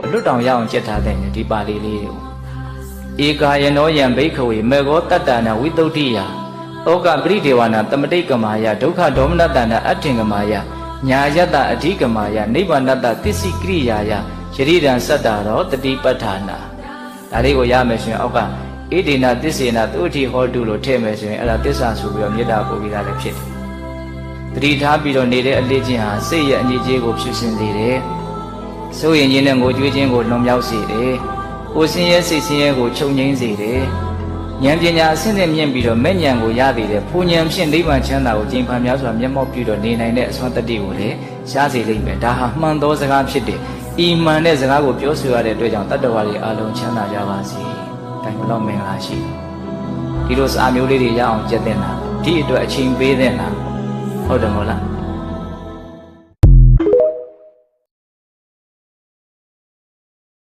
လွတ်တောင်ရအောင်ကြက်ထားတဲ့ဒီပါဠိလေးကိုဧကာယနောယံဘိက္ခဝေမေဃောတတ္တနာဝိတုဒ္ဓိယဩကပရိဒေဝနာတမတိတ်ကမာယဒုက္ခဒေါမနတနာအထင်ကမာယညာယတအဓိကမာယနိဗ္ဗာနတသစ္စိကရိယာယယရိဒံစတ္တာရောတတိပဋ္ဌာနာဒါလေးကိုရမယ်ဆိုရင်အောက်ကဣဒေနသစ္စေနသုတိဟောတုလို့ထည့်မယ်ဆိုရင်အဲ့ဒါသစ္စာဆိုပြီးတော့မေတ္တာပို့ပြီးသားလည်းဖြစ်တယ်တတိထားပြီးတော့နေတဲ့အလေးချင်းဟာစိတ်ရဲ့အငြိကြေးကိုဖြစ်ရှင်စေတယ်စိုးရင်ခြင်းနဲ့ငိုကြွေးခြင်းကိုလွန်မြောက်စေတယ်ကိုယ်ဆင်းရဲစိတ်ဆင်းရဲကိုချုပ်ငြိမ်းစေတယ်ဉာဏ်ပညာအဆင့်နဲ့မြင့်ပြီးတော့မဲ့ဉာဏ်ကိုရသေးတယ်ဖူဉာဏ်ဖြင့်နိဗ္ဗာန်ချမ်းသာကိုကျင့်ဖန်များစွာမျက်မှောက်ပြုတော့နေနိုင်တဲ့အစွမ်းတတ္တိကိုလည်းရစေလိမ့်မယ်ဒါဟာမှန်သောစကားဖြစ်တယ်ဤမှန်တဲ့စကားကိုပြောဆိုရတဲ့အတွက်ကြောင့်တတ္တဝါတွေအလုံးချမ်းသာကြပါစေ။ဒါကြောင့်တော့မင်္ဂလာရှိဒီလိုစာမျိုးလေးတွေရအောင်ကြက်တင်တာဒီအတွက်အချိန်ပေးတဲ့နာဟုတ်တယ်မဟုတ်လား